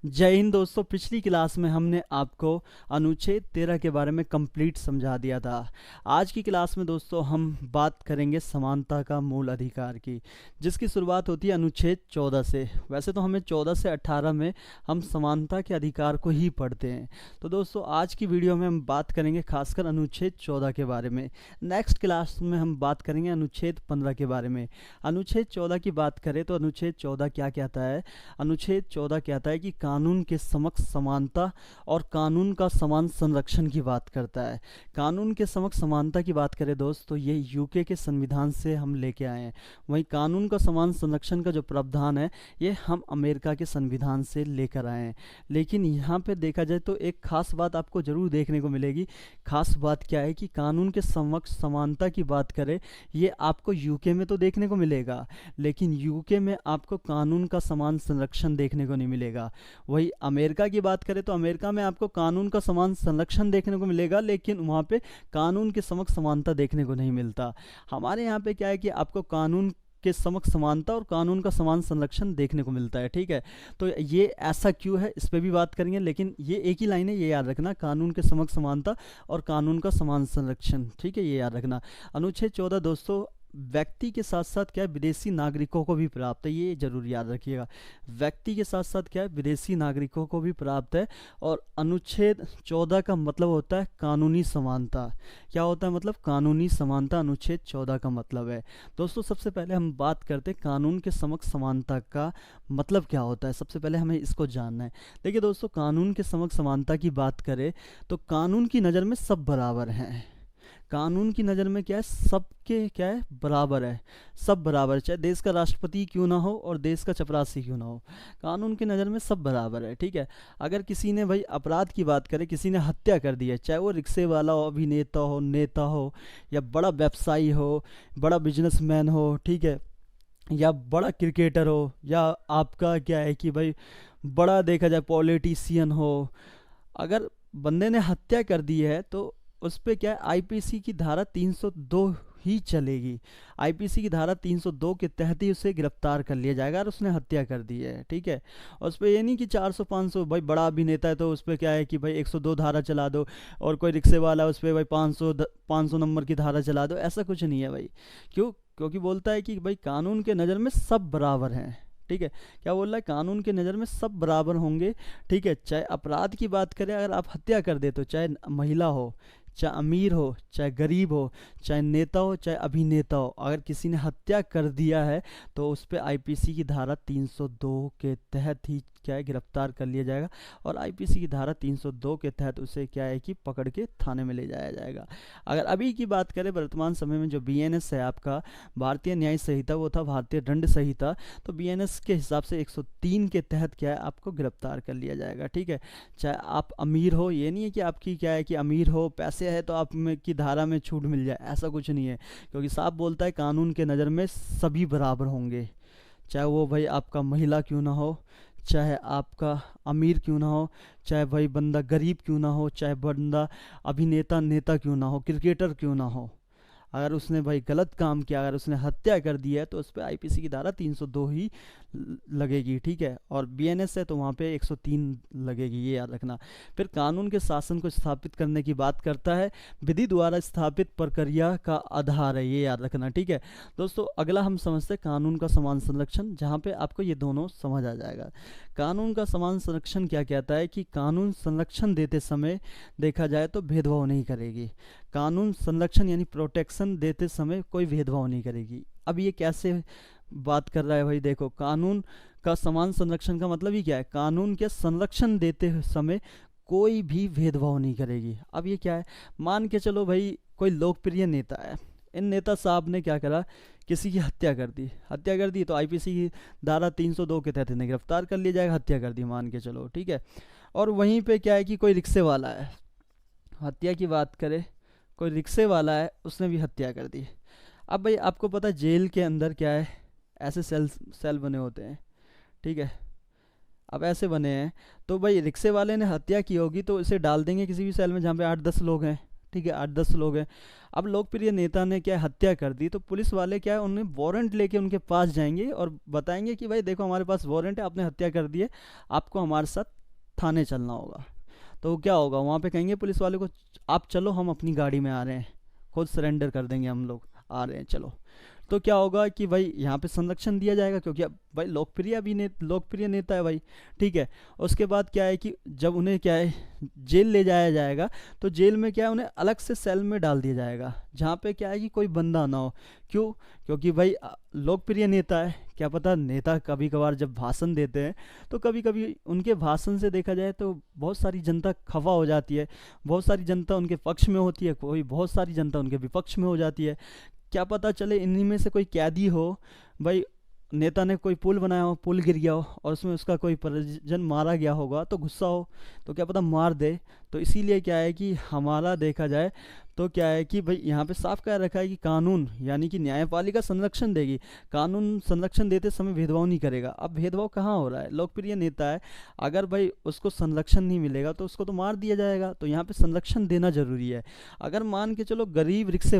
जय हिंद दोस्तों। पिछली क्लास में हमने आपको अनुच्छेद 13 के बारे में कंप्लीट समझा दिया था। आज की क्लास में दोस्तों हम बात करेंगे समानता का मूल अधिकार की, जिसकी शुरुआत होती है अनुच्छेद 14 से। वैसे तो हमें 14 से 18 में हम समानता के अधिकार को ही पढ़ते हैं। तो दोस्तों आज की वीडियो में हम बात करेंगे खासकर अनुच्छेद 14 के बारे में। नेक्स्ट क्लास में हम बात करेंगे अनुच्छेद 15 के बारे में। अनुच्छेद 14 की बात करें तो अनुच्छेद 14 क्या कहता है? अनुच्छेद 14 कहता है कि कानून के समक्ष समानता और कानून का समान संरक्षण की बात करता है। कानून के समक्ष समानता की बात करें दोस्त तो ये यूके के संविधान से हम लेके आए हैं। वहीं कानून का समान संरक्षण का जो प्रावधान है ये हम अमेरिका के संविधान से लेकर आए हैं। लेकिन यहाँ पे देखा जाए तो एक खास बात आपको जरूर देखने को मिलेगी। खास बात क्या है कि कानून के समक्ष समानता की बात करें ये आपको यूके में तो देखने को मिलेगा, लेकिन यूके में आपको कानून का समान संरक्षण देखने को नहीं मिलेगा। वही अमेरिका की बात करें तो अमेरिका में आपको कानून का समान संरक्षण देखने को मिलेगा, लेकिन वहाँ पे कानून के समक्ष समानता देखने को नहीं मिलता। हमारे यहाँ पे क्या है कि आपको कानून के समक्ष समानता और कानून का समान संरक्षण देखने को मिलता है। ठीक है, तो ये ऐसा क्यों है इस पर भी बात करेंगे, लेकिन ये एक ही लाइन है, ये याद रखना, कानून के समक्ष समानता और कानून का समान संरक्षण। ठीक है, ये याद रखना। अनुच्छेद 14 दोस्तों व्यक्ति के साथ साथ क्या है विदेशी नागरिकों को भी प्राप्त है, ये जरूर याद रखिएगा। व्यक्ति के साथ साथ क्या है विदेशी नागरिकों को भी प्राप्त है। और अनुच्छेद 14 का मतलब होता है कानूनी समानता। क्या होता है मतलब? कानूनी समानता अनुच्छेद 14 का मतलब है। दोस्तों सबसे पहले हम बात करते हैं कानून के समक्ष समानता का मतलब क्या होता है। सबसे पहले हमें इसको जानना है। देखिए दोस्तों, कानून के समक्ष समानता की बात करें तो कानून की नज़र में सब बराबर हैं। कानून की नज़र में क्या है, सबके क्या है बराबर है, सब बराबर है, चाहे देश का राष्ट्रपति क्यों ना हो और देश का चपरासी क्यों ना हो, कानून की नज़र में सब बराबर है। ठीक है, अगर किसी ने भाई अपराध की बात करें, किसी ने हत्या कर दी है, चाहे वो रिक्शे वाला हो, अभिनेता हो, नेता हो, या बड़ा व्यवसायी हो, बड़ा बिजनेसमैन हो, ठीक है, या बड़ा क्रिकेटर हो, या आपका क्या है कि भाई बड़ा देखा जाए पॉलिटिशियन हो, अगर बंदे ने हत्या कर दी है तो उस पर क्या है आईपीसी की धारा 302 ही चलेगी। आईपीसी की धारा 302 के तहत ही उसे गिरफ्तार कर लिया जाएगा और उसने हत्या कर दी है। ठीक है, और उस पर ये नहीं कि 400 500 भाई बड़ा अभिनेता है तो उस पर क्या है कि भाई 102 धारा चला दो, और कोई रिक्शे वाला उस पर भाई 500 नंबर की धारा चला दो, ऐसा कुछ नहीं है भाई। क्यों? क्योंकि बोलता है कि भाई कानून के नज़र में सब बराबर हैं। ठीक है, क्या बोल रहा है? कानून के नज़र में सब बराबर होंगे। ठीक है, चाहे अपराध की बात करें, अगर आप हत्या कर दे तो चाहे महिला हो, चाहे अमीर हो, चाहे गरीब हो, चाहे नेता हो, चाहे अभिनेता हो, अगर किसी ने हत्या कर दिया है तो उस पर आईपीसी की धारा 302 के तहत ही क्या है गिरफ्तार कर लिया जाएगा। और आईपीसी की धारा 302 के तहत उसे क्या है कि पकड़ के थाने में ले जाया जाएगा। अगर अभी की बात करें वर्तमान समय में जो बीएनएस है आपका भारतीय न्याय संहिता, वो था भारतीय दंड संहिता, तो बीएनएस के हिसाब से 103 के तहत क्या है आपको गिरफ्तार कर लिया जाएगा। ठीक है, चाहे आप अमीर हो, ये नहीं है कि आपकी क्या है कि अमीर हो, पैसे है तो आप में की धारा में छूट मिल जाए, ऐसा कुछ नहीं है। क्योंकि साफ बोलता है कानून के नज़र में सभी बराबर होंगे, चाहे वो भाई आपका महिला क्यों ना हो, चाहे आपका अमीर क्यों ना हो, चाहे भाई बंदा गरीब क्यों ना हो, चाहे बंदा अभिनेता नेता क्यों ना हो, क्रिकेटर क्यों ना हो, अगर उसने भाई गलत काम किया, अगर उसने हत्या कर दी है तो उस पर आईपीसी की धारा 302 ही लगेगी। ठीक है, और बीएनएस है तो वहाँ पे 103 लगेगी, ये याद रखना। फिर कानून के शासन को स्थापित करने की बात करता है, विधि द्वारा स्थापित प्रक्रिया का आधार है, ये याद रखना। ठीक है दोस्तों, अगला हम समझते हैं कानून का समान संरक्षण, जहाँ पे आपको ये दोनों समझ आ जाएगा। कानून का समान संरक्षण क्या कहता है कि कानून संरक्षण देते समय देखा जाए तो भेदभाव नहीं करेगी। कानून संरक्षण यानी प्रोटेक्शन देते समय कोई भेदभाव नहीं करेगी। अब ये कैसे बात कर रहा है भाई? देखो, कानून का समान संरक्षण का मतलब ही क्या है? कानून के संरक्षण देते समय कोई भी भेदभाव नहीं करेगी। अब ये क्या है? मान के चलो भाई कोई लोकप्रिय नेता है, इन नेता साहब ने क्या करा, किसी की हत्या कर दी तो आईपीसी की धारा 302 के तहत इन्हें गिरफ्तार कर लिया जाएगा, हत्या कर दी मान के चलो। ठीक है, और वहीं पे क्या है कि कोई रिक्शे वाला है, हत्या की बात करें, कोई रिक्शे वाला है उसने भी हत्या कर दी। अब भाई आपको पता है जेल के अंदर क्या है ऐसे सेल बने होते हैं। ठीक है, अब ऐसे बने हैं तो भाई रिक्शे वाले ने हत्या की होगी तो इसे डाल देंगे किसी भी सेल में जहाँ पे 8-10 लोग हैं। ठीक है, 8-10 लोग हैं। अब लोकप्रिय नेता ने क्या हत्या कर दी, तो पुलिस वाले क्या है, उन्हें वारंट लेके उनके पास जाएंगे और बताएंगे कि भाई देखो हमारे पास वारंट है, आपने हत्या कर दी है, आपको हमारे साथ थाने चलना होगा। तो क्या होगा, वहाँ पे कहेंगे पुलिस वाले को आप चलो, हम अपनी गाड़ी में आ रहे हैं, खुद सरेंडर कर देंगे, हम लोग आ रहे हैं चलो। तो क्या होगा कि भाई यहाँ पे संरक्षण दिया जाएगा, क्योंकि अब भाई लोकप्रिय नेता है भाई, ठीक है। उसके बाद क्या है कि जब उन्हें क्या है जेल ले जाया जाएगा, तो जेल में क्या है उन्हें अलग से सेल में डाल दिया जाएगा, जहाँ पे क्या है कि कोई बंदा ना हो। क्यों? क्योंकि भाई लोकप्रिय नेता है, क्या पता नेता कभी कभार जब भाषण देते हैं तो कभी कभी उनके भाषण से देखा जाए तो बहुत सारी जनता खफा हो जाती है, बहुत सारी जनता उनके पक्ष में होती है, कोई बहुत सारी जनता उनके विपक्ष में हो जाती है। क्या पता चले इन्हीं में से कोई कैदी हो, भाई नेता ने कोई पुल बनाया हो, पुल गिर गया हो और उसमें उसका कोई परिजन मारा गया होगा, तो गुस्सा हो तो क्या पता मार दे। तो इसीलिए क्या है कि हमारा देखा जाए तो क्या है कि भाई यहाँ पे साफ कह रखा है कि कानून यानी कि न्यायपालिका संरक्षण देगी, कानून संरक्षण देते समय भेदभाव नहीं करेगा। अब भेदभाव कहाँ हो रहा है, लोकप्रिय नेता है, अगर भाई उसको संरक्षण नहीं मिलेगा तो उसको तो मार दिया जाएगा, तो यहाँ पे संरक्षण देना जरूरी है। अगर मान के चलो गरीब रिक्शे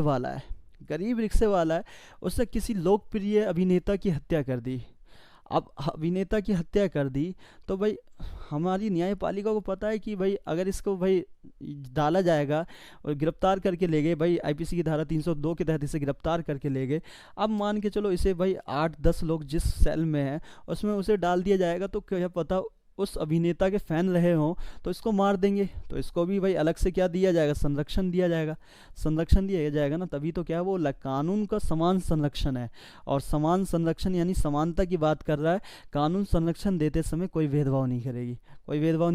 वाला है, उससे किसी लोकप्रिय अभिनेता की हत्या कर दी, अब अभिनेता की हत्या कर दी, तो भाई हमारी न्यायपालिका को पता है कि भाई अगर इसको भाई डाला जाएगा और गिरफ्तार करके ले गए, भाई आईपीसी की धारा 302 के तहत इसे गिरफ्तार करके ले गए। अब मान के चलो इसे भाई 8-10 लोग जिस सेल में हैं उसमें उसे डाल दिया जाएगा, तो क्या पता उस अभिनेता के फैन रहे हों तो इसको मार देंगे, तो इसको भी भाई अलग से क्या दिया जाएगा, संरक्षण दिया जाएगा ना, तभी तो क्या है वो कानून का समान संरक्षण है। और समान संरक्षण यानी समानता की बात कर रहा है, कानून संरक्षण देते समय कोई भेदभाव नहीं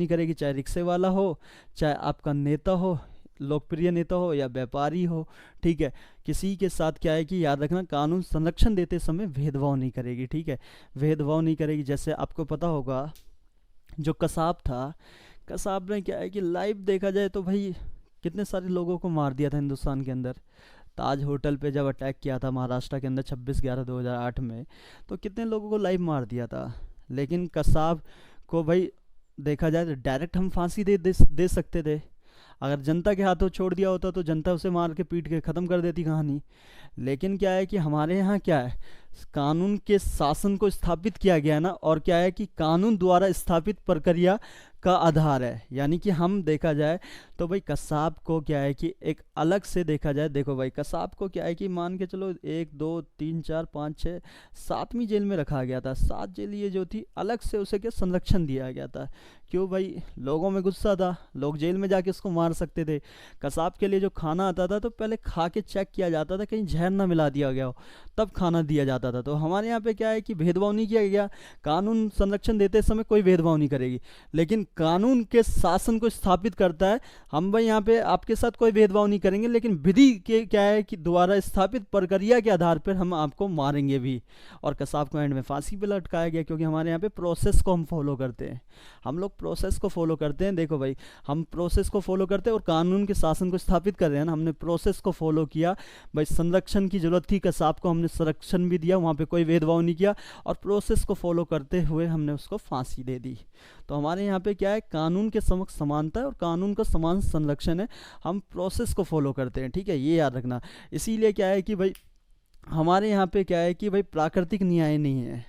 करेगी, चाहे रिक्शे वाला हो, चाहे आपका नेता हो, लोकप्रिय नेता हो या व्यापारी हो, ठीक है। किसी के साथ क्या है कि याद रखना, कानून संरक्षण देते समय भेदभाव नहीं करेगी, ठीक है, भेदभाव नहीं करेगी। जैसे आपको पता होगा जो कसाब था, कसाब ने क्या है कि लाइव देखा जाए तो भाई कितने सारे लोगों को मार दिया था हिंदुस्तान के अंदर। ताज होटल पे जब अटैक किया था महाराष्ट्र के अंदर 26/11/2008 में, तो कितने लोगों को लाइव मार दिया था। लेकिन कसाब को भाई देखा जाए तो डायरेक्ट हम फांसी दे सकते थे, अगर जनता के हाथों छोड़ दिया होता तो जनता उसे मार के पीट के ख़त्म कर देती कहानी। लेकिन क्या है कि हमारे यहाँ क्या है, कानून के शासन को स्थापित किया गया है ना, और क्या है कि कानून द्वारा स्थापित प्रक्रिया का आधार है। यानी कि हम देखा जाए तो भाई कसाब को क्या है कि एक अलग से देखा जाए, देखो भाई कसाब को क्या है कि मान के चलो 1 2 3 4 5 6 7वीं जेल में रखा गया था, 7 जेल ये जो थी अलग से उसे क्या संरक्षण दिया गया था। क्यों भाई, लोगों में गुस्सा था, लोग जेल में जाके उसको मार सकते थे। कसाब के लिए जो खाना आता था तो पहले खा के चेक किया जाता था कहीं जहर ना मिला दिया गया हो, तब खाना दिया जाता था। तो हमारे यहाँ पे क्या है कि भेदभाव नहीं किया गया, कानून संरक्षण देते समय कोई भेदभाव नहीं करेगी, लेकिन कानून के शासन को स्थापित करता है। हम भाई यहाँ पे आपके साथ कोई भेदभाव नहीं करेंगे, लेकिन विधि के क्या है कि द्वारा स्थापित प्रक्रिया के आधार पर हम आपको मारेंगे भी। और कसाब को एंड में फांसी पे लटकाया गया, क्योंकि हमारे यहाँ पे प्रोसेस को हम फॉलो करते हैं, हम लोग प्रोसेस को फॉलो करते हैं। देखो भाई हम प्रोसेस को फॉलो करते हैं और कानून के शासन को स्थापित कर रहे हैं ना, हमने प्रोसेस को फॉलो किया। भाई संरक्षण की जरूरत थी, कसाब को हमने संरक्षण भी दिया, वहाँ पे कोई भेदभाव नहीं किया, और प्रोसेस को फॉलो करते हुए हमने उसको फांसी दे दी। तो हमारे यहाँ पे क्या है, कानून के समक्ष समानता है और कानून का समान संरक्षण है, हम प्रोसेस को फॉलो करते हैं, ठीक है, ये याद रखना। इसीलिए क्या है कि भाई हमारे यहाँ पे क्या है कि भाई प्राकृतिक न्याय नहीं है,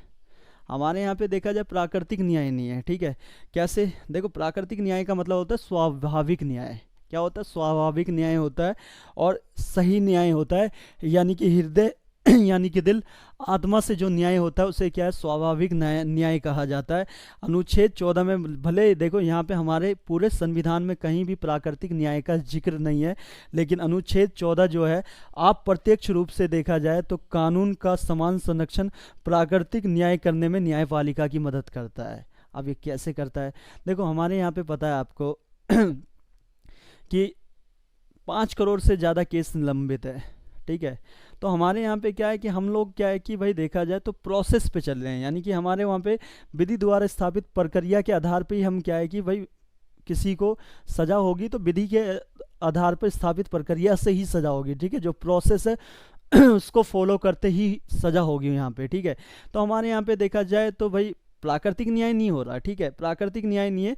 हमारे यहाँ पे देखा जाए प्राकृतिक न्याय नहीं है, ठीक है। कैसे, देखो प्राकृतिक न्याय का मतलब होता है स्वाभाविक न्याय। क्या होता है, स्वाभाविक न्याय होता है और सही न्याय होता है, यानी कि हृदय यानी कि दिल आत्मा से जो न्याय होता है उसे क्या है, स्वाभाविक न्याय कहा जाता है। अनुच्छेद 14 में भले देखो यहाँ पे हमारे पूरे संविधान में कहीं भी प्राकृतिक न्याय का जिक्र नहीं है, लेकिन अनुच्छेद 14 जो है आप प्रत्यक्ष रूप से देखा जाए तो कानून का समान संरक्षण प्राकृतिक न्याय करने में न्यायपालिका की मदद करता है। अब ये कैसे करता है, देखो हमारे यहाँ पे पता है आपको कि 5 करोड़ से ज़्यादा केस लंबित है, ठीक है। तो हमारे यहाँ पे क्या है कि हम लोग क्या है कि भाई देखा जाए तो प्रोसेस पे चल रहे हैं, यानी कि हमारे वहाँ पे विधि द्वारा स्थापित प्रक्रिया के आधार पे ही हम क्या है कि भाई किसी को सज़ा होगी तो विधि के आधार पर स्थापित प्रक्रिया से ही सज़ा होगी, ठीक है। जो प्रोसेस है उसको फॉलो करते ही सज़ा होगी यहाँ पे, ठीक है। तो हमारे यहाँ पे देखा जाए तो भाई प्राकृतिक न्याय नहीं हो रहा, ठीक है, प्राकृतिक न्याय नहीं है।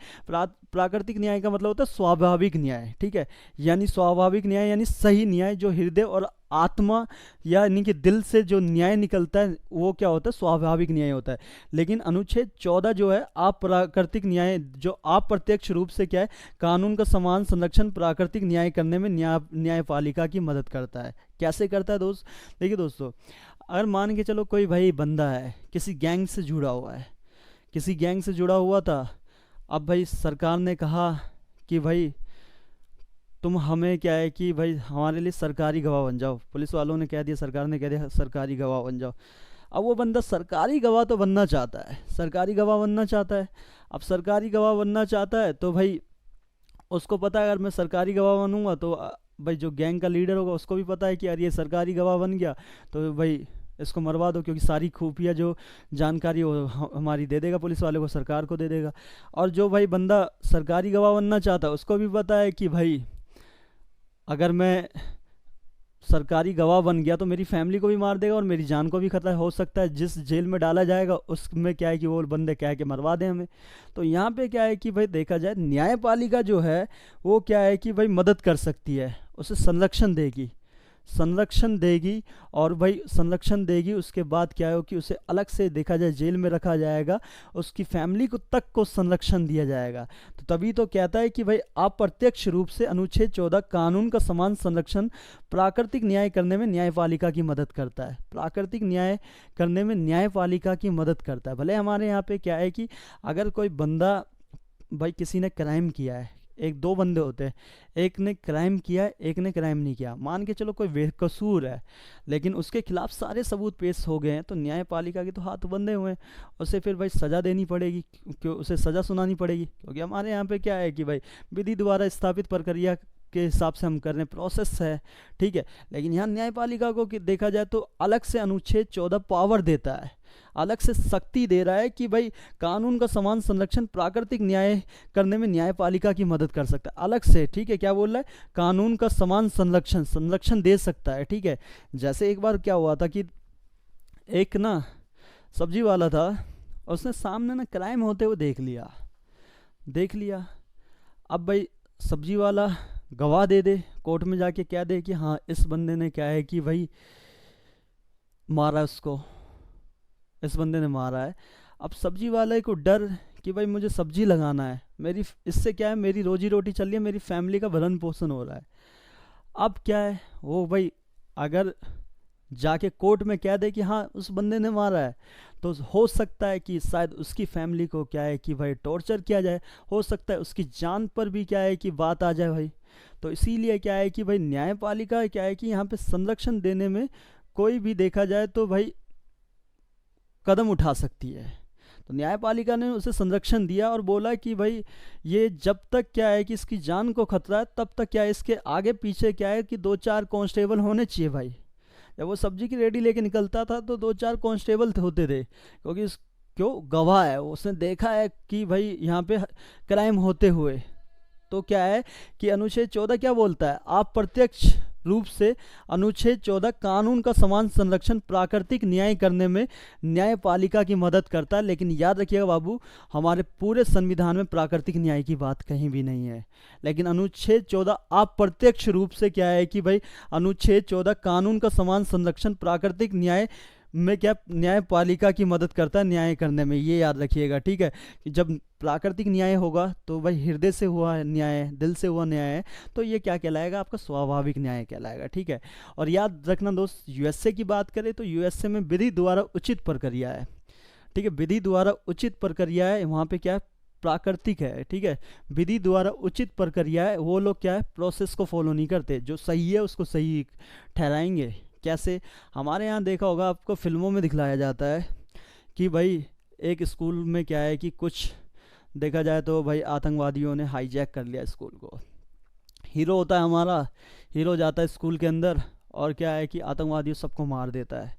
प्राकृतिक न्याय का मतलब होता है स्वाभाविक न्याय, ठीक है, यानी स्वाभाविक न्याय यानी सही न्याय जो हृदय और आत्मा यानी कि दिल से जो न्याय निकलता है वो क्या होता है, स्वाभाविक न्याय होता है। लेकिन अनुच्छेद 14 जो है अप्राकृतिक न्याय, जो अप्रत्यक्ष रूप से क्या है, कानून का समान संरक्षण प्राकृतिक न्याय करने में न्यायपालिका की मदद करता है। कैसे करता है दोस्त? देखिए दोस्तों, अगर मान के चलो कोई भाई बंदा है किसी गैंग से जुड़ा हुआ है, किसी गैंग से जुड़ा हुआ था, अब भाई सरकार ने कहा कि भाई तुम हमें क्या है कि भाई हमारे लिए सरकारी गवाह बन जाओ, पुलिस वालों ने कह दिया, सरकार ने कह दिया सरकारी गवाह बन जाओ। अब वो बंदा सरकारी गवाह तो बनना चाहता है, सरकारी गवाह बनना चाहता है। अब सरकारी गवाह बनना चाहता है तो भाई उसको पता है अगर मैं सरकारी गवाह बनूंगा तो भाई जो गैंग का लीडर होगा उसको भी पता है कि यार ये सरकारी गवाह बन गया तो भाई इसको मरवा दो, क्योंकि सारी खुफिया जो जानकारी वो हमारी दे देगा, पुलिस वाले को, सरकार को दे देगा। और जो भाई बंदा सरकारी गवाह बनना चाहता है उसको भी पता है कि भाई अगर मैं सरकारी गवाह बन गया तो मेरी फैमिली को भी मार देगा और मेरी जान को भी खतरा हो सकता है। जिस जेल में डाला जाएगा उसमें क्या है कि वो बंदे क्या है कि मरवा दें हमें। तो यहाँ पे क्या है कि भाई देखा जाए न्यायपालिका जो है वो क्या है कि भाई मदद कर सकती है, उसे संरक्षण देगी और भाई संरक्षण देगी। उसके बाद क्या है कि उसे अलग से देखा जाए जेल में रखा जाएगा, उसकी फैमिली को तक को संरक्षण दिया जाएगा। तो तभी तो कहता है कि भाई अप्रत्यक्ष रूप से अनुच्छेद 14 कानून का समान संरक्षण प्राकृतिक न्याय करने में न्यायपालिका की मदद करता है, प्राकृतिक न्याय करने में न्यायपालिका की मदद करता है। भले हमारे यहाँ पे क्या है कि अगर कोई बंदा भाई किसी ने क्राइम किया है, एक दो बंदे होते हैं, एक ने क्राइम किया एक ने क्राइम नहीं किया, मान के चलो कोई बेकसूर है लेकिन उसके खिलाफ सारे सबूत पेश हो गए हैं तो न्यायपालिका के तो हाथ बंधे हुए हैं, उसे फिर भाई सज़ा देनी पड़ेगी, क्यों उसे सज़ा सुनानी पड़ेगी, क्योंकि हमारे यहाँ पे क्या है कि भाई विधि द्वारा स्थापित प्रक्रिया के हिसाब से हम कर रहे हैं, प्रोसेस है, ठीक है। लेकिन यहाँ न्यायपालिका को देखा जाए तो अलग से अनुच्छेद 14 पावर देता है, अलग से शक्ति दे रहा है कि भाई कानून का समान संरक्षण प्राकृतिक न्याय करने में न्यायपालिका की मदद कर सकता है, अलग से, ठीक है। क्या बोल रहा है? कानून का समान संरक्षण दे सकता है, ठीक है। जैसे एक बार क्या हुआ था कि एक ना सब्जी वाला था, उसने सामने ना क्राइम होते हुए देख लिया। अब भाई सब्जी वाला गवाह दे दे, कोर्ट में जाके क्या दे कि हाँ इस बंदे ने क्या है कि भाई मारा, उसको इस बंदे ने मारा है। अब सब्जी वाले को डर कि भाई मुझे सब्जी लगाना है, मेरी इससे क्या है मेरी रोजी रोटी चल रही है, मेरी फैमिली का भरण पोषण हो रहा है। अब क्या है वो भाई अगर जाके कोर्ट में कह दे कि हाँ उस बंदे ने मारा है तो हो सकता है कि शायद उसकी फैमिली को क्या है कि भाई टॉर्चर किया जाए, हो सकता है उसकी जान पर भी क्या है कि बात आ जाए भाई। तो इसीलिए क्या है कि भाई न्यायपालिका क्या है कि यहाँ पे संरक्षण देने में कोई भी देखा जाए तो भाई कदम उठा सकती है। तो न्यायपालिका ने उसे संरक्षण दिया और बोला कि भाई ये जब तक क्या है कि इसकी जान को खतरा है तब तक क्या है इसके आगे पीछे क्या है कि 2-4 कांस्टेबल होने चाहिए भाई। जब वो सब्जी की रेडी लेके निकलता था तो 2-4 कांस्टेबल होते थे, क्योंकि क्यों गवाह है, उसने देखा है कि भाई यहाँ पे क्राइम होते हुए। तो क्या है कि अनुच्छेद 14 क्या बोलता है? अप्रत्यक्ष रूप से अनुच्छेद 14 कानून का समान संरक्षण प्राकृतिक न्याय करने में न्यायपालिका की मदद करता है। लेकिन याद रखिएगा बाबू, हमारे पूरे संविधान में प्राकृतिक न्याय की बात कहीं भी नहीं है। लेकिन अनुच्छेद 14 अप्रत्यक्ष रूप से क्या है कि भाई अनुच्छेद 14 कानून का समान संरक्षण प्राकृतिक न्याय में क्या न्यायपालिका की मदद करता है न्याय करने में। ये याद रखिएगा, ठीक है, कि जब प्राकृतिक न्याय होगा तो भाई हृदय से हुआ न्याय, दिल से हुआ न्याय है, तो ये क्या कहलाएगा? आपका स्वाभाविक न्याय कहलाएगा, ठीक है। और याद रखना दोस्त, यूएसए की बात करें तो यूएसए में विधि द्वारा उचित प्रक्रिया है, ठीक है, विधि द्वारा उचित प्रक्रिया है। वहाँ पे क्या है? प्राकृतिक है, ठीक है, विधि द्वारा उचित प्रक्रिया है। वो लोग क्या है प्रोसेस को फॉलो नहीं करते, जो सही है उसको सही ठहराएंगे। कैसे? हमारे यहाँ देखा होगा आपको, फिल्मों में दिखलाया जाता है कि भाई एक स्कूल में क्या है कि कुछ देखा जाए तो भाई आतंकवादियों ने हाईजैक कर लिया स्कूल को। हीरो होता है हमारा, हीरो जाता है स्कूल के अंदर और क्या है कि आतंकवादियों सबको मार देता है,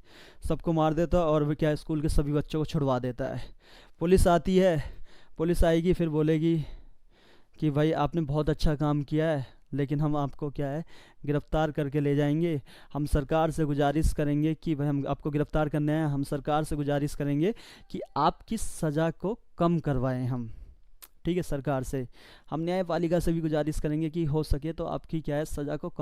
और क्या है स्कूल के सभी बच्चों को छुड़वा देता है। पुलिस आती है, पुलिस आएगी फिर बोलेगी कि भाई आपने बहुत अच्छा काम किया है, लेकिन हम आपको क्या है, गिरफ्तार करके ले जाएंगे। हम सरकार से गुजारिश करेंगे कि भाई हम आपको गिरफ्तार करने आए हैं, हम सरकार से गुजारिश करेंगे कि आपकी सज़ा को कम करवाएं हम, ठीक है। सरकार से हम न्यायपालिका से भी गुजारिश करेंगे कि हो सके तो आपकी क्या है, सज़ा को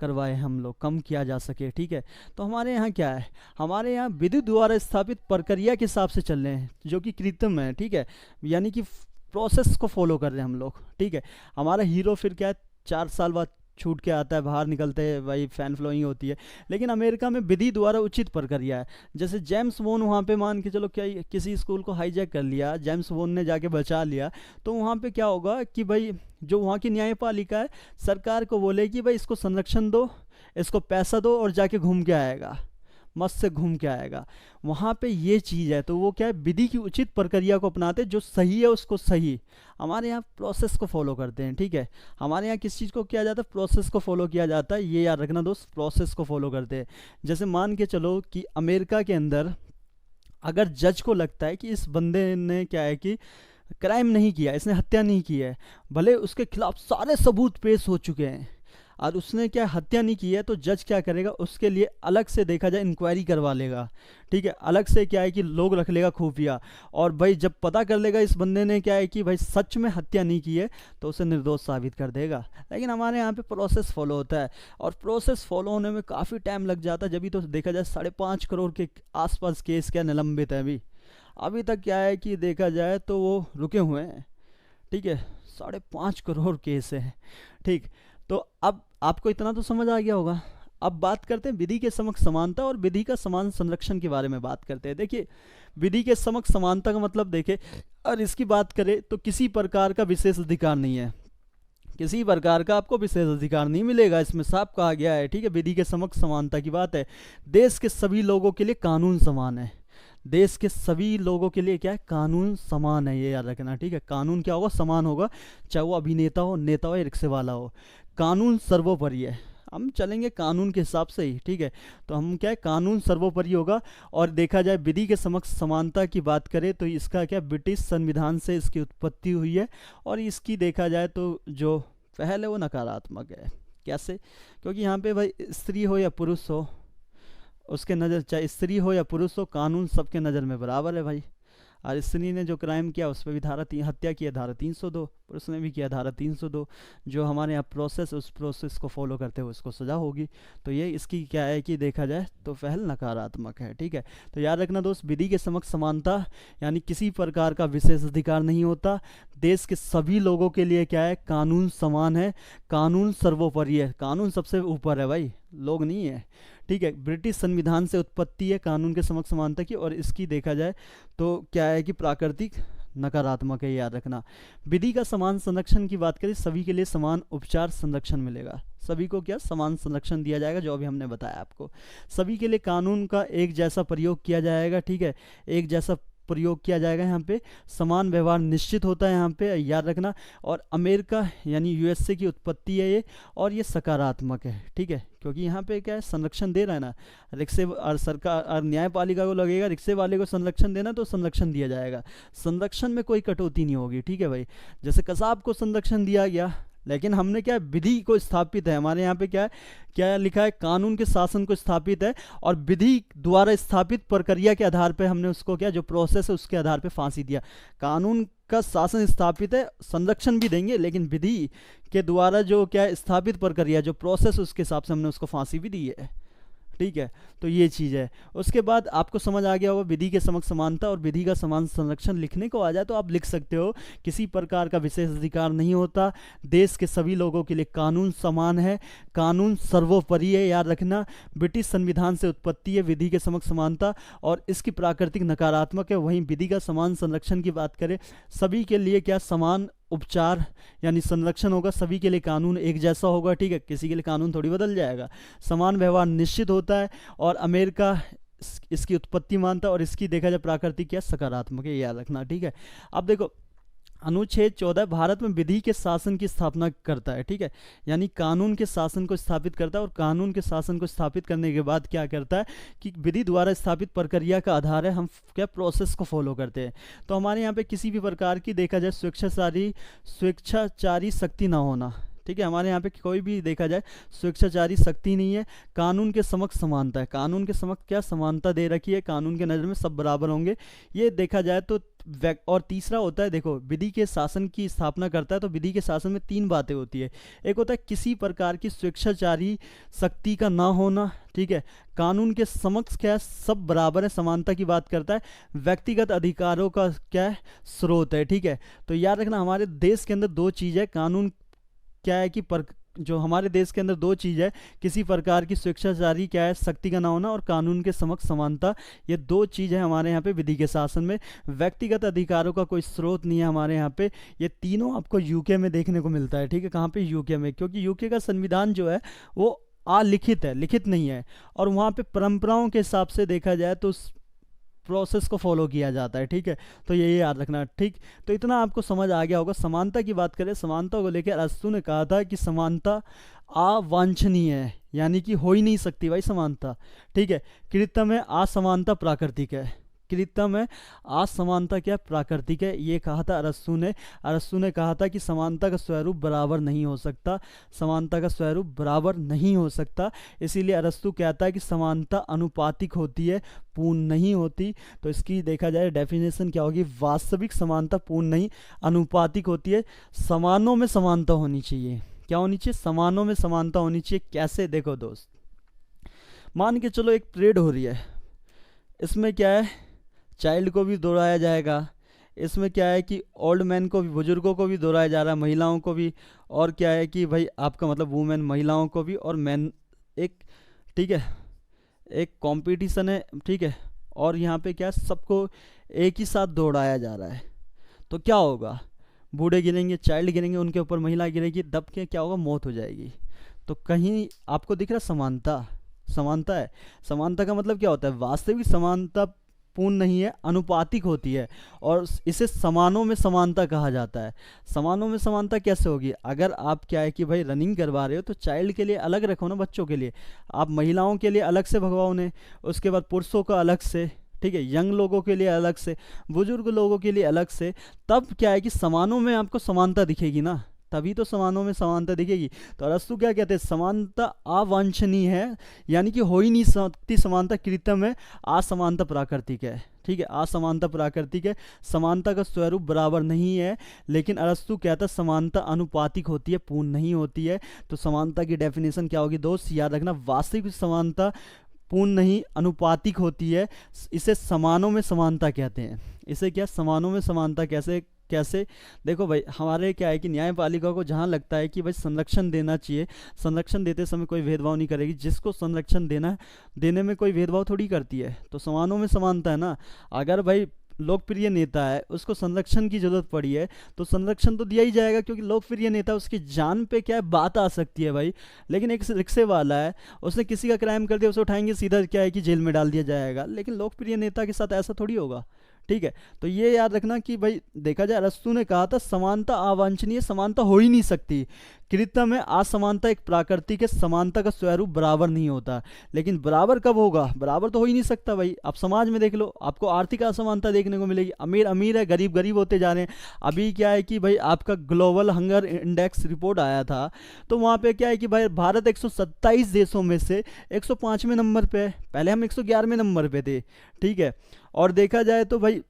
करवाएं हम लोग, कम किया जा सके, ठीक है। तो हमारे यहाँ क्या है, हमारे यहाँ विधि द्वारा स्थापित प्रक्रिया के हिसाब से चल रहे हैं, जो कि कृत्रिम है, ठीक है। यानी कि प्रोसेस को फॉलो कर रहे हैं हम लोग, ठीक है। हमारा हीरो फिर क्या है, 4 साल बाद छूट के आता है, बाहर निकलते हैं, भाई फैन फ्लोइंग होती है। लेकिन अमेरिका में विधि द्वारा उचित प्रक्रिया है। जैसे जेम्स बोन वहाँ पे मान के चलो क्या, किसी स्कूल को हाईजैक कर लिया, जेम्स बोन ने जाके बचा लिया, तो वहाँ पे क्या होगा कि भाई जो वहाँ की न्यायपालिका है, सरकार को बोले कि भाई इसको संरक्षण दो, इसको पैसा दो और जाके घूम के आएगा, मस्त से घूम के आएगा। वहाँ पे ये चीज़ है, तो वो क्या है, विधि की उचित प्रक्रिया को अपनाते, जो सही है उसको सही। हमारे यहाँ प्रोसेस को फॉलो करते हैं, ठीक है। हमारे यहाँ किस चीज़ को किया जाता है, प्रोसेस को फॉलो किया जाता है, ये याद रखना दोस्त, प्रोसेस को फॉलो करते हैं। जैसे मान के चलो कि अमेरिका के अंदर अगर जज को लगता है कि इस बंदे ने क्या है कि क्राइम नहीं किया, इसने हत्या नहीं की है, भले उसके खिलाफ सारे सबूत पेश हो चुके हैं और उसने क्या हत्या नहीं की है, तो जज क्या करेगा, उसके लिए अलग से देखा जाए इंक्वायरी करवा लेगा, ठीक है। अलग से क्या है कि लोग रख लेगा खुफिया, और भाई जब पता कर लेगा इस बंदे ने क्या है कि भाई सच में हत्या नहीं की है, तो उसे निर्दोष साबित कर देगा। लेकिन हमारे यहाँ पे प्रोसेस फॉलो होता है, और प्रोसेस फॉलो होने में काफ़ी टाइम लग जाता है। जब भी तो देखा जाए 5.5 करोड़ के आसपास केस क्या निलंबित है अभी तक क्या है कि देखा जाए तो वो रुके हुए हैं, ठीक है। 5.5 करोड़ केस है, ठीक। तो अब आपको इतना तो समझ आ गया होगा। अब बात करते हैं विधि के समक्ष समानता और विधि का समान संरक्षण के बारे में बात करते हैं। देखिए, विधि के समक्ष समानता का मतलब देखिए, और इसकी बात करें तो किसी प्रकार का विशेष अधिकार नहीं है, किसी प्रकार का आपको विशेष अधिकार नहीं मिलेगा, इसमें साफ कहा गया है, ठीक है। विधि के समक्ष समानता की बात है। देश के सभी लोगों के लिए कानून समान है, देश के सभी लोगों के लिए क्या है, कानून समान है, ये याद रखना, ठीक है। कानून क्या होगा, समान होगा, चाहे वो अभिनेता हो, नेता हो या रिक्शे वाला हो। कानून सर्वोपरि है, हम चलेंगे कानून के हिसाब से ही, ठीक है। तो हम क्या है, कानून सर्वोपरि होगा। और देखा जाए विधि के समक्ष समानता की बात करें तो इसका क्या, ब्रिटिश संविधान से इसकी उत्पत्ति हुई है, और इसकी देखा जाए तो जो पहल है वो नकारात्मक है। कैसे, क्योंकि यहाँ पे भाई स्त्री हो या पुरुष हो, उसके नज़र, चाहे स्त्री हो या पुरुष हो, कानून सबके नज़र में बराबर है भाई। और स्त्री ने जो क्राइम किया उस पर भी हत्या की है, धारा 302, पुरुष ने भी किया धारा 302। जो हमारे यहाँ प्रोसेस, उस प्रोसेस को फॉलो करते हुए उसको सज़ा होगी। तो ये इसकी क्या है कि देखा जाए तो पहल नकारात्मक है, ठीक है। तो याद रखना दोस्त, विधि के समक्ष समानता यानी किसी प्रकार का विशेष अधिकार नहीं होता, देश के सभी लोगों के लिए क्या है, कानून समान है, कानून सर्वोपरि है, कानून सबसे ऊपर है भाई, लोग नहीं है, ठीक है। ब्रिटिश संविधान से उत्पत्ति है कानून के समक्ष समानता की, और इसकी देखा जाए तो क्या है कि प्राकृतिक नकारात्मक है, याद रखना। विधि का समान संरक्षण की बात करें, सभी के लिए समान उपचार संरक्षण मिलेगा, सभी को क्या समान संरक्षण दिया जाएगा, जो अभी हमने बताया आपको। सभी के लिए कानून का एक जैसा प्रयोग किया जाएगा, ठीक है, एक जैसा प्रयोग किया जाएगा। यहाँ पे समान व्यवहार निश्चित होता है, यहाँ पे याद रखना। और अमेरिका यानी यूएसए की उत्पत्ति है ये, और ये सकारात्मक है, ठीक है, क्योंकि यहाँ पे क्या है, संरक्षण दे रहा है ना, रिक्शे और सरकार और न्यायपालिका को लगेगा रिक्शे वाले को संरक्षण देना, तो संरक्षण दिया जाएगा। संरक्षण में कोई कटौती नहीं होगी, ठीक है भाई। जैसे कसाब को संरक्षण दिया गया, लेकिन हमने क्या है, विधि को स्थापित है, हमारे यहाँ पे क्या है, क्या लिखा है, कानून के शासन को स्थापित है, और विधि द्वारा स्थापित प्रक्रिया के आधार पे हमने उसको क्या, जो प्रोसेस है उसके आधार पे फांसी दिया। कानून का शासन स्थापित है, संरक्षण भी देंगे, लेकिन विधि के द्वारा जो क्या है स्थापित प्रक्रिया, जो प्रोसेस, उसके हिसाब से हमने उसको फांसी भी दी है, ठीक है। तो ये चीज़ है। उसके बाद आपको समझ आ गया होगा विधि के समक्ष समानता और विधि का समान संरक्षण। लिखने को आ जाए तो आप लिख सकते हो, किसी प्रकार का विशेष अधिकार नहीं होता, देश के सभी लोगों के लिए कानून समान है, कानून सर्वोपरि है, याद रखना। ब्रिटिश संविधान से उत्पत्ति है विधि के समक्ष समानता, और इसकी प्राकृतिक नकारात्मक है। वहीं विधि का समान संरक्षण की बात करें, सभी के लिए क्या समान उपचार यानी संरक्षण होगा, सभी के लिए कानून एक जैसा होगा, ठीक है, किसी के लिए कानून थोड़ी बदल जाएगा। समान व्यवहार निश्चित होता है, और अमेरिका इसकी उत्पत्ति मानता है, और इसकी देखा जाए प्राकृतिक या सकारात्मक है, याद रखना, ठीक है। अब देखो अनुच्छेद 14 भारत में विधि के शासन की स्थापना करता है, ठीक है, यानी कानून के शासन को स्थापित करता है, और कानून के शासन को स्थापित करने के बाद क्या करता है कि विधि द्वारा स्थापित प्रक्रिया का आधार है, हम क्या प्रोसेस को फॉलो करते हैं। तो हमारे यहाँ पे किसी भी प्रकार की देखा जाए स्वेच्छाचारी शक्ति ना होना, ठीक है, हमारे यहाँ पे कोई भी देखा जाए स्वेच्छाचारी शक्ति नहीं है। कानून के समक्ष समानता है, कानून के समक्ष क्या समानता दे रखी है, कानून के नज़र में सब बराबर होंगे, ये देखा जाए तो। और तीसरा होता है, देखो, विधि के शासन की स्थापना करता है, तो विधि के शासन में 3 बातें होती है। एक होता है किसी प्रकार की स्वेच्छाचारी शक्ति का ना होना, ठीक है, कानून के समक्ष क्या है, सब बराबर है, समानता की बात करता है, व्यक्तिगत अधिकारों का क्या है, स्रोत है, ठीक है। तो याद रखना हमारे देश के अंदर 2 चीज़ है, कानून क्या है कि जो हमारे देश के अंदर 2 चीज़ है, किसी प्रकार की स्वेच्छाचारी क्या है, शक्ति का ना होना, और कानून के समक्ष समानता, ये 2 चीज़ है हमारे यहाँ पे विधि के शासन में। व्यक्तिगत अधिकारों का कोई स्रोत नहीं है हमारे यहाँ पे। ये तीनों आपको यूके में देखने को मिलता है, ठीक है। कहाँ पे? यूके में, क्योंकि यूके का संविधान जो है वो अलिखित है, लिखित नहीं है, और वहाँ पे परंपराओं के हिसाब से देखा जाए तो प्रोसेस को फॉलो किया जाता है, ठीक है। तो ये याद रखना, ठीक। तो इतना आपको समझ आ गया होगा। समानता की बात करें, समानता को लेकर अरस्तु ने कहा था कि समानता अवांछनीय है, यानी कि हो ही नहीं सकती भाई समानता, ठीक है। कृत्य में असमानता प्राकृतिक है, कृत्य में असमानता क्या प्राकृतिक है, ये कहा था अरस्तु ने। अरस्तु ने कहा था कि समानता का स्वरूप बराबर नहीं हो सकता, समानता का स्वरूप बराबर नहीं हो सकता। इसीलिए अरस्तु कहता है कि समानता अनुपातिक होती है, पूर्ण नहीं होती। तो इसकी देखा जाए डेफिनेशन क्या होगी, वास्तविक समानता पूर्ण नहीं, अनुपातिक होती है। समानों में समानता होनी चाहिए, क्या होनी चाहिए, समानों में समानता होनी चाहिए। कैसे? देखो दोस्त, मान के चलो एक परेड हो रही है, इसमें क्या है, चाइल्ड को भी दौड़ाया जाएगा, इसमें क्या है कि ओल्ड मैन को भी, बुजुर्गों को भी दौड़ाया जा रहा है, महिलाओं को भी, और क्या है कि भाई आपका मतलब वुमेन, महिलाओं को भी, और मैन, एक, ठीक है, एक कंपटीशन है, ठीक है। और यहाँ पे क्या है, सबको एक ही साथ दौड़ाया जा रहा है, तो क्या होगा, बूढ़े गिरेंगे, चाइल्ड गिरेंगे, उनके ऊपर महिला गिरेगी, दब के क्या होगा, मौत हो जाएगी। तो कहीं आपको दिख रहा समानता, समानता है। समानता का मतलब क्या होता है, वास्तविक समानता पूर्ण नहीं है, अनुपातिक होती है, और इसे समानों में समानता कहा जाता है। समानों में समानता कैसे होगी, अगर आप क्या है कि भाई रनिंग करवा रहे हो तो चाइल्ड के लिए अलग रखो ना, बच्चों के लिए, आप महिलाओं के लिए अलग से भगवाओ उन्हें, उसके बाद पुरुषों का अलग से, ठीक है, यंग लोगों के लिए अलग से, बुजुर्ग लोगों के लिए अलग से, तब क्या है कि समानों में आपको समानता दिखेगी ना, तभी तो समानों में समानता दिखेगी। तो अरस्तु क्या कहते हैं, समानता अवांछनीय है, यानी कि हो ही नहीं सकती समानता, कृत्य में असमानता प्राकृतिक है, ठीक है, असमानता प्राकृतिक है, समानता का स्वरूप बराबर नहीं है। लेकिन अरस्तु कहता है समानता अनुपातिक होती है, पूर्ण नहीं होती है। तो समानता की डेफिनेशन क्या होगी दोस्त, याद रखना, वास्तविक समानता पूर्ण नहीं, अनुपातिक होती है, इसे समानों में समानता कहते हैं। इसे क्या, समानों में समानता कैसे, कैसे? देखो भाई, हमारे क्या है कि न्यायपालिका को जहाँ लगता है कि भाई संरक्षण देना चाहिए, संरक्षण देते समय कोई भेदभाव नहीं करेगी, जिसको संरक्षण देना है, देने में कोई भेदभाव थोड़ी करती है। तो समानों में समानता है ना। अगर भाई लोकप्रिय नेता है, उसको संरक्षण की जरूरत पड़ी है, तो संरक्षण तो दिया ही जाएगा, क्योंकि लोकप्रिय नेता, उसकी जान पे क्या है, बात आ सकती है भाई। लेकिन एक रिक्शे वाला है, उसने किसी का क्राइम कर दिया, उसे उठाएंगे सीधा क्या है कि जेल में डाल दिया जाएगा। लेकिन लोकप्रिय नेता के साथ ऐसा थोड़ी होगा, ठीक है। तो ये याद रखना कि भाई देखा जाए, अरस्तु ने कहा था समानता अवांछनीय, समानता हो ही नहीं सकती, कृत्य में असमानता एक प्राकृतिक है, समानता का स्वरूप बराबर नहीं होता। लेकिन बराबर कब होगा, बराबर तो हो ही नहीं सकता भाई। आप समाज में देख लो, आपको आर्थिक असमानता देखने को मिलेगी, अमीर अमीर है, गरीब गरीब होते जा रहे हैं। अभी क्या है कि भाई आपका ग्लोबल हंगर इंडेक्स रिपोर्ट आया था, तो वहाँ पे क्या है कि भाई भारत 127 देशों में से 105वें नंबर पे है, पहले हम 111वें नंबर पे थे, ठीक है। और देखा जाए तो भाई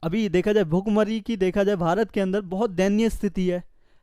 अभी देखा जाए भुखमरी की, देखा जाए भारत के अंदर बहुत दयनीय स्थिति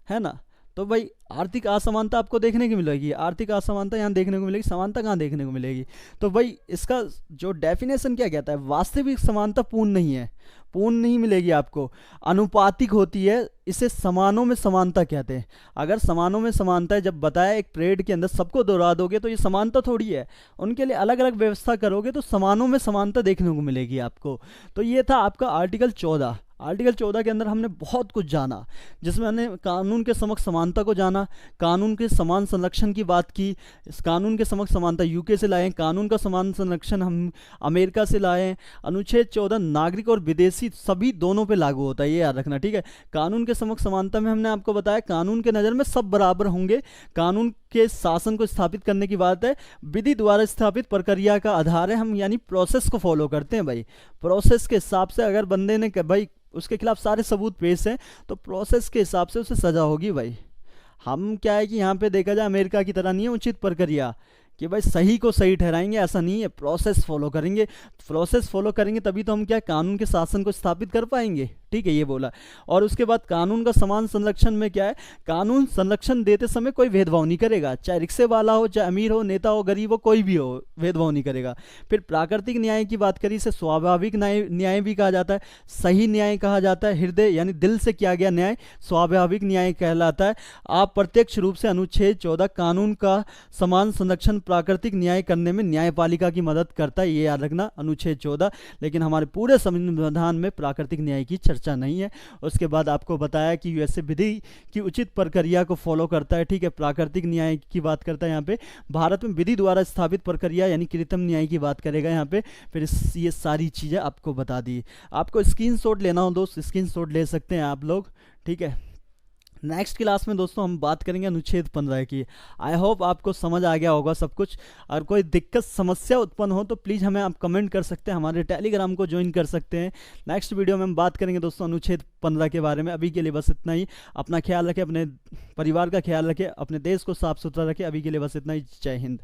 है ना। तो भाई आर्थिक असमानता आपको देखने को मिलेगी, आर्थिक असमानता यहाँ देखने को मिलेगी, समानता कहाँ देखने को मिलेगी। तो भाई इसका जो डेफिनेशन क्या कहता है, वास्तविक समानता पूर्ण नहीं है, पूर्ण नहीं मिलेगी आपको, अनुपातिक होती है, इसे समानों में समानता कहते हैं। अगर समानों में समानता है, जब बताया एक परेड के अंदर सबको दोहरा दोगे तो ये समानता थोड़ी है, उनके लिए अलग अलग व्यवस्था करोगे तो समानों में समानता देखने को मिलेगी आपको। तो ये था आपका आर्टिकल 14। आर्टिकल 14 के अंदर हमने बहुत कुछ जाना, जिसमें हमने कानून के समक्ष समानता को जाना, कानून के समान संरक्षण की बात की, इस कानून के समक्ष समानता यूके से लाए, कानून का समान संरक्षण हम अमेरिका से लाए। अनुच्छेद 14 नागरिक और विदेशी सभी दोनों पे लागू होता है, ये याद रखना, ठीक है। कानून के समक्ष समानता में हमने आपको बताया कानून के नज़र में सब बराबर होंगे, कानून के शासन को स्थापित करने की बात है, विधि द्वारा स्थापित प्रक्रिया का आधार है, हम यानी प्रोसेस को फॉलो करते हैं भाई। प्रोसेस के हिसाब से अगर बंदे ने भाई उसके खिलाफ सारे सबूत पेश हैं तो प्रोसेस के हिसाब से उसे सजा होगी भाई। हम क्या है कि यहाँ पे देखा जाए अमेरिका की तरह नहीं है उचित प्रक्रिया कि भाई सही को सही ठहराएंगे, ऐसा नहीं है। प्रोसेस फॉलो करेंगे, प्रोसेस फॉलो करेंगे तभी तो हम क्या कानून के शासन को स्थापित कर पाएंगे, ठीक है, ये बोला। और उसके बाद कानून का समान संरक्षण में क्या है, कानून संरक्षण देते समय कोई भेदभाव नहीं करेगा, चाहे रिक्शे वाला हो, चाहे अमीर हो, नेता हो, गरीब हो, कोई भी हो, भेदभाव नहीं करेगा। फिर प्राकृतिक न्याय की बात करी, इसे स्वाभाविक न्याय भी कहा जाता है, सही न्याय कहा जाता है, हृदय यानी दिल से किया गया न्याय स्वाभाविक न्याय कहलाता है। आप प्रत्यक्ष रूप से अनुच्छेद 14 कानून का समान संरक्षण प्राकृतिक न्याय करने में न्यायपालिका की मदद करता है, ये याद रखना, अनुच्छेद 14। लेकिन हमारे पूरे संविधान में प्राकृतिक न्याय की चर्चा नहीं है। उसके बाद आपको बताया कि यूएसए विधि की उचित प्रक्रिया को फॉलो करता है, ठीक है, प्राकृतिक न्याय की बात करता है यहाँ पे। भारत में विधि द्वारा स्थापित प्रक्रिया यानी कृत्रिम न्याय की बात करेगा यहाँ पे। फिर ये सारी चीज़ें आपको बता दी। आपको स्क्रीनशॉट लेना हो दोस्त, स्क्रीनशॉट ले सकते हैं आप लोग, ठीक है। नेक्स्ट क्लास में दोस्तों हम बात करेंगे अनुच्छेद 15 की। आई होप आपको समझ आ गया होगा सब कुछ। अगर कोई दिक्कत समस्या उत्पन्न हो तो प्लीज़ हमें आप कमेंट कर सकते हैं, हमारे टेलीग्राम को ज्वाइन कर सकते हैं। नेक्स्ट वीडियो में हम बात करेंगे दोस्तों अनुच्छेद 15 के बारे में। अभी के लिए बस इतना ही। अपना ख्याल रखें, अपने परिवार का ख्याल रखें, अपने देश को साफ सुथरा रखें। अभी के लिए बस इतना ही। जय हिंद।